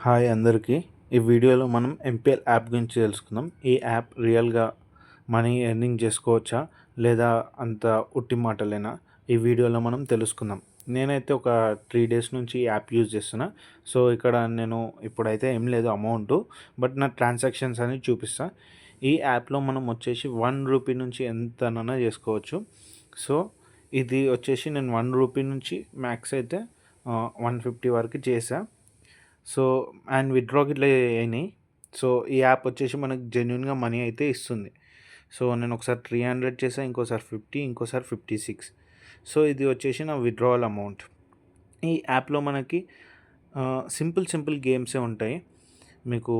Hi అందరికీ. ఈ వీడియోలో మనం ఎంపీఎల్ యాప్ గురించి తెలుసుకుందాం. ఈ యాప్ రియల్‌గా మనీ ఎర్నింగ్ చేసుకోవచ్చా? లేదా అంత ఉట్టి మాటలేనా? ఈ వీడియోలో మనం తెలుసుకుందాం. నేనైతే ఒక 3 డేస్ నుంచి ఈ యాప్ యూజ్ చేస్తున్నా. సో, ఇక్కడ నేను ఇప్పుడైతే ఏం లేదు అమౌంటు. బట్ నా ట్రాన్సాక్షన్స్ అనేవి చూపిస్తా. ఈ యాప్‌లో మనం వచ్చేసి రూ. 1 నుంచి ఎంతనన్నా చేసుకోవచ్చు. సో, ఇది వచ్చేసి నేను రూ. 1 నుంచి మ్యాక్స్ అయితే 150 వరకు చేశా. సో, అండ్ విత్‌డ్రాకి ఇట్లా అయినాయి. సో, ఈ యాప్ వచ్చేసి మనకు జెన్యూన్‌గా మనీ అయితే ఇస్తుంది. సో, నేను ఒకసారి 300 చేశా, ఇంకోసారి 50, ఇంకోసారి 56. సో, ఇది వచ్చేసి నా విత్‌డ్రావల్ అమౌంట్. ఈ యాప్‌లో మనకి సింపుల్ గేమ్సే ఉంటాయి. మీకు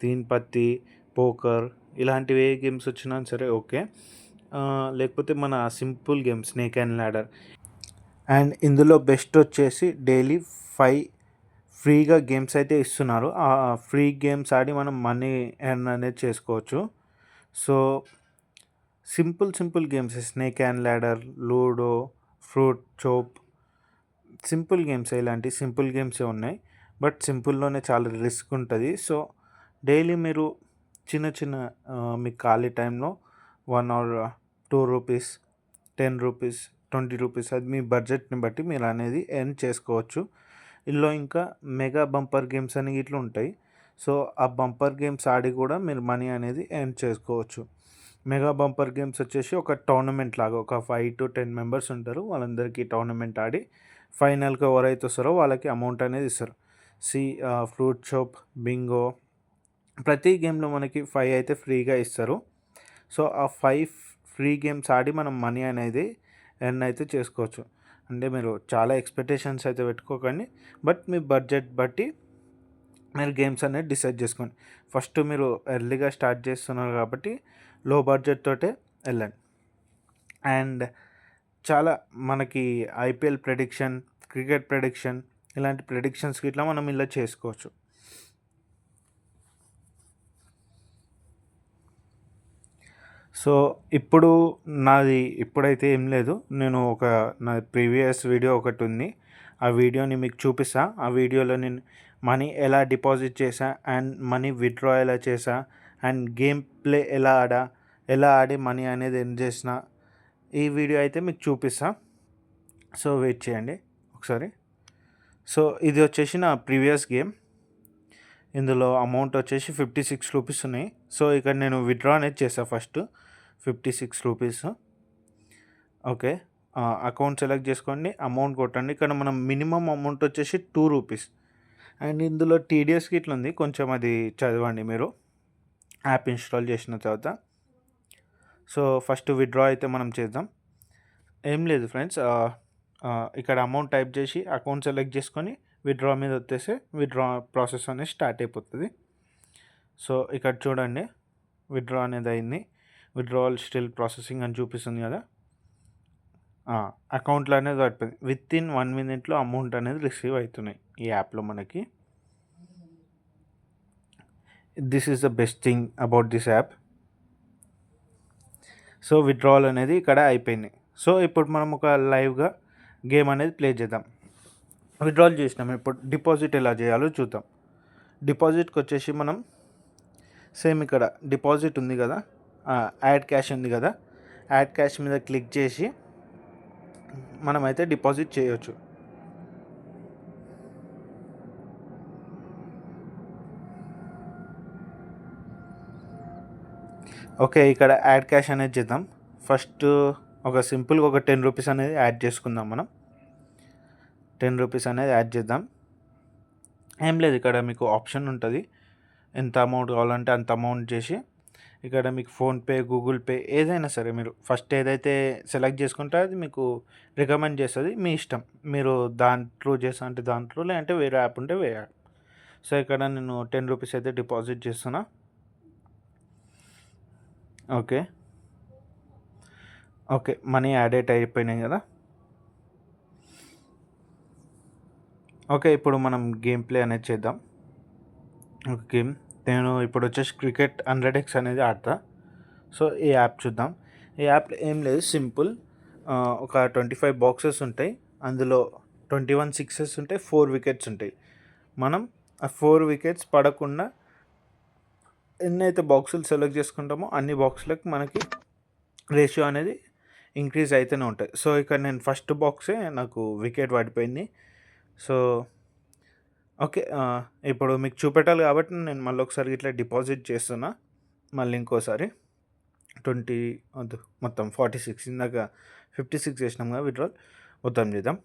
తీన్ పత్తి, పోకర్ ఇలాంటివి ఏ గేమ్స్ వచ్చినా సరే ఓకే. లేకపోతే మన simple game snake and ladder. And ఇందులో బెస్ట్ వచ్చేసి డైలీ 5 ఫ్రీగా గేమ్స్ అయితే ఇస్తున్నారు. ఆ ఫ్రీ గేమ్స్ ఆడి మనం మనీ ఎర్న్ అనేది చేసుకోవచ్చు. So, simple games snake and ladder, ludo, fruit chop simple గేమ్సే, ఇలాంటి సింపుల్ గేమ్సే ఉన్నాయి. బట్ సింపుల్‌లోనే చాలా రిస్క్ ఉంటది. సో, డైలీ మీరు చిన్న మీ ఖాళీ టైంలో 1 ఆర్ రూ. 2, రూ. 10, రూ. 20 అది మీ బడ్జెట్‌ని బట్టి మీరు అనేది ఎర్న్ చేసుకోవచ్చు. ఇందులో ఇంకా మెగా బంపర్ గేమ్స్ అని ఇట్లా ఉంటాయి. సో, ఆ బంపర్ గేమ్స్ ఆడి కూడా మీరు మనీ అనేది ఎర్న్ చేసుకోవచ్చు. మెగా బంపర్ గేమ్స్ వచ్చేసి ఒక టోర్నమెంట్ లాగా ఒక 5-10 మెంబర్స్ ఉంటారు. వాళ్ళందరికీ టోర్నమెంట్ ఆడి ఫైనల్‌కి ఎవరైతే వస్తారో వాళ్ళకి అమౌంట్ అనేది ఇస్తారు. ఫ్రూట్ షాప్, బింగో ప్రతి గేమ్‌లో మనకి 5 అయితే ఫ్రీగా ఇస్తారు. సో, ఆ 5 ఫ్రీ గేమ్స్ ఆడి మనం మనీ అనేది ఎర్న్ అయితే చేసుకోవచ్చు. అంటే మీరు చాలా ఎక్స్‌పెక్టేషన్స్ అయితే పెట్టుకోకండి. బట్ మీ బడ్జెట్ బట్టి మీరు గేమ్స్ అనేది డిసైడ్ చేసుకోండి. ఫస్ట్ మీరు ఎర్లీగా స్టార్ట్ చేస్తున్నారు కాబట్టి లో బడ్జెట్ తోటే వెళ్ళండి. అండ్ చాలా మనకి ఐపీఎల్ ప్రెడిక్షన్, క్రికెట్ ప్రెడిక్షన్ ఇలాంటి ప్రెడిక్షన్స్‌కి ఇట్లా మనం ఇలా చేసుకోవచ్చు. సో, ఇప్పుడు నాది ఇప్పుడైతే ఏం లేదు. నేను నా ప్రీవియస్ వీడియో ఒకటుంది. ఆ వీడియోని మీకు చూపిస్తా. ఆ వీడియోలో నేను మనీ ఎలా డిపాజిట్ చేశా, అండ్ మనీ విత్‌డ్రా ఎలా చేశా, అండ్ గేమ్ ప్లే ఎలా ఆడి మనీ అనేది ఎర్న్ చేసిన, ఈ వీడియో అయితే మీకు చూపిస్తా. సో, వెయిట్ చేయండి ఒకసారి. సో, ఇది వచ్చేసి నా ప్రీవియస్ గేమ్. ఇందులో అమౌంట్ వచ్చేసి రూ. 56 ఉన్నాయి. సో, ఇక్కడ నేను విత్‌డ్రా అనేది చేశా ఫస్ట్ రూ. 56. ఓకే. అకౌంట్ సెలెక్ట్ చేసుకోండి. అమౌంట్ కొట్టండి. ఇక్కడ మనం మినిమమ్ అమౌంట్ వచ్చేసి రూ. 2. అండ్ ఇందులో టీడీఎస్ ఇట్లా ఉంది. కొంచెం అది చదవండి మీరు యాప్ ఇన్‌స్టాల్ చేసిన తర్వాత. సో, ఫస్ట్ విత్‌డ్రా అయితే మనం చేద్దాం. ఏం లేదు ఫ్రెండ్స్. ఇక్కడ అమౌంట్ టైప్ చేసి అకౌంట్ సెలెక్ట్ చేసుకొని విత్‌డ్రా మీద ఒత్తేస్తే విత్‌డ్రా ప్రాసెస్ అనేది స్టార్ట్ అయిపోతుంది. సో, ఇక్కడ చూడండి విత్‌డ్రా అనేది అయింది. విత్‌డ్రావల్ స్టిల్ ప్రాసెసింగ్ అని చూపిస్తుంది కదా! అకౌంట్‌లో అనేది పడిపోయింది. వితిన్ 1 మినిట్‌లో అమౌంట్ అనేది రిసీవ్ అవుతున్నాయి ఈ యాప్‌లో మనకి. This is the best thing about this app. So, withdrawal అనేది ఇక్కడ అయిపోయింది. సో, ఇప్పుడు మనం ఒక లైవ్‌గా గేమ్ అనేది ప్లే చేద్దాం. విత్‌డ్రావల్ చేసినాం. ఇప్పుడు డిపాజిట్ ఎలా చేయాలో చూద్దాం. డిపాజిట్‌కి వచ్చేసి మనం సేమ్ ఇక్కడ డిపాజిట్ ఉంది కదా! యాడ్ క్యాష్ ఉంది కదా! యాడ్ క్యాష్ మీద క్లిక్ చేసి మనమైతే డిపాజిట్ చేయొచ్చు. ఓకే. ఇక్కడ యాడ్ క్యాష్ అనేది చేద్దాం. ఫస్ట్ ఒక సింపుల్‌గా ఒక రూ. 10 అనేది యాడ్ చేసుకుందాం మనం. రూ. 10 అనేది యాడ్ చేద్దాం. ఏం లేదు, ఇక్కడ మీకు ఆప్షన్ ఉంటుంది. ఎంత అమౌంట్ కావాలంటే అంత అమౌంట్ చేసి ఇక్కడ మీకు ఫోన్‌పే, గూగుల్ పే ఏదైనా సరే మీరు ఫస్ట్ ఏదైతే సెలెక్ట్ చేసుకుంటే అది మీకు రికమెండ్ చేస్తుంది. మీ ఇష్టం. మీరు దాంట్లో చేస్తా అంటే దాంట్లో, లేదంటే వేరే యాప్ ఉంటే వేరే యాప్. సో, ఇక్కడ నేను రూ. 10 అయితే డిపాజిట్ చేస్తున్నా. ఓకే. మనీ యాడ్ అయిపోయినాయి కదా! ఓకే. ఇప్పుడు మనం గేమ్ ప్లే అనేది చేద్దాం. ఒక గేమ్ నేను ఇప్పుడు వచ్చేసి క్రికెట్ 100x అనేది ఆడతా. సో, ఈ యాప్ చూద్దాం. ఈ యాప్‌లో ఏం లేదు, సింపుల్. ఒక 25 బాక్సెస్ ఉంటాయి. అందులో 21 సిక్సెస్ ఉంటాయి, 4 వికెట్స్ ఉంటాయి. మనం ఆ 4 వికెట్స్ పడకుండా ఎన్నైతే బాక్సులు సెలెక్ట్ చేసుకుంటామో అన్ని బాక్సులకు మనకి రేషియో అనేది ఇంక్రీజ్ అయితేనే ఉంటుంది. సో ఇక్కడ నేను ఫస్ట్ బాక్సే నాకు వికెట్ పడిపోయింది. So okay. ఇప్పుడు మీకు చూపెట్టాలి కాబట్టి నేను మళ్ళీ ఒకసారి ఇట్లా డిపాజిట్ చేస్తున్నా. మళ్ళీ ఇంకోసారి 20 వద్దు, మొత్తం 46. ఇందాక 56 చేసినాం కదా విత్డ్రాల్, మొత్తం చేద్దాం.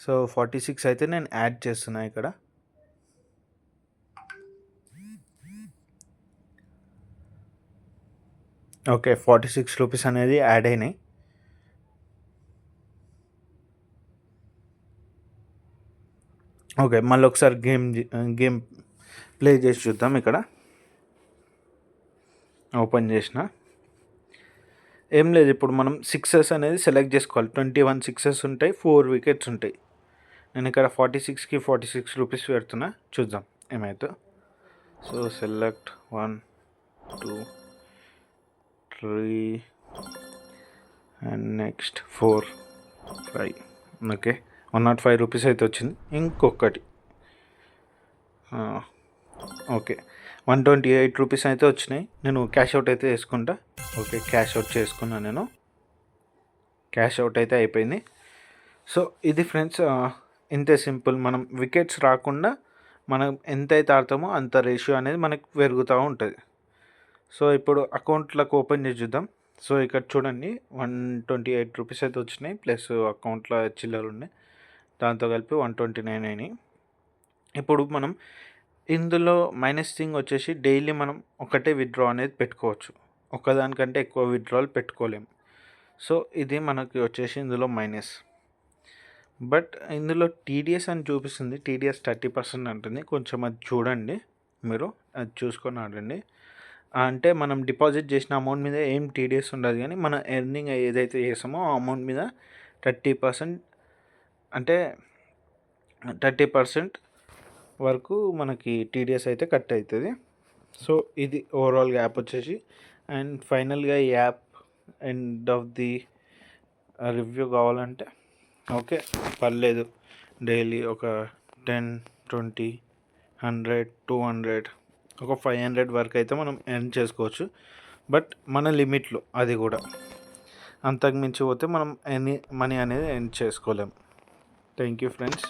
సో 46 అయితే నేను యాడ్ చేస్తున్నా ఇక్కడ. ఓకే, 46 రూపీస్ అనేది యాడ్ అయినాయి. ఓకే, మళ్ళీ ఒకసారి గేమ్ ప్లే చేసి చూద్దాం. ఇక్కడ ఓపెన్ చేసిన ఏం లేదు. ఇప్పుడు మనం సిక్సెస్ అనేది సెలెక్ట్ చేసుకోవాలి. 21 సిక్సెస్ ఉంటాయి, 4 వికెట్స్ ఉంటాయి. నేను ఇక్కడ 46కి 46 రూపీస్ పెడుతున్నా, చూద్దాం ఏమైతే. So select 1 2 3 and next 4 5. Okay, 105 rupees అయితే వచ్చింది. ఇంకొకటి ఓకే, 128 రూపీస్ అయితే వచ్చినాయి. నేను క్యాష్ అవుట్ అయితే వేసుకుంటా. ఓకే, క్యాష్ అవుట్ చేసుకున్నా. నేను క్యాష్ అవుట్ అయితే అయిపోయింది. సో ఇది ఫ్రెండ్స్, ఇంతే సింపుల్. మనం వికెట్స్ రాకుండా మనం ఎంతైతే ఆడతామో అంత రేషియో అనేది మనకు పెరుగుతూ ఉంటుంది. సో ఇప్పుడు అకౌంట్లకు ఓపెన్ చేసి చూద్దాం. సో ఇక్కడ చూడండి, 128 రూపీస్ అయితే వచ్చినాయి, ప్లస్ అకౌంట్లో చిల్లర ఉన్నాయి, దాంతో కలిపి 129 అయినాయి. ఇప్పుడు మనం ఇందులో మైనస్ థింగ్ వచ్చేసి డైలీ మనం ఒకటే విత్డ్రా అనేది పెట్టుకోవచ్చు, ఒకదానికంటే ఎక్కువ విత్డ్రాల్ పెట్టుకోలేము. సో ఇది మనకి వచ్చేసి ఇందులో మైనస్. బట్ ఇందులో టీడీఎస్ అని చూపిస్తుంది, టీడీఎస్ 30% అంటుంది. కొంచెం అది చూడండి, మీరు అది చూసుకొని ఆడండి. అంటే మనం డిపాజిట్ చేసిన అమౌంట్ మీద ఏం టీడీఎస్ ఉండదు, కానీ మన ఎర్నింగ్ ఏదైతే చేసామో ఆ అమౌంట్ మీద 30%, అంటే 30% వరకు మనకి టీడీఎస్ అయితే కట్ అవుతుంది. సో ఇది ఓవరాల్గా యాప్ వచ్చేసి. అండ్ ఫైనల్గా ఈ app end of the review కావాలంటే ఓకే పర్లేదు, డైలీ ఒక 10 20 100 200 ఒక 500 వరకు అయితే మనం ఎర్న్ చేసుకోవచ్చు. బట్ మన లిమిట్లో, అది కూడా అంతకు మించి పోతే మనం ఎనీ మనీ అనేది ఎర్న్ చేసుకోలేం. Thank you friends.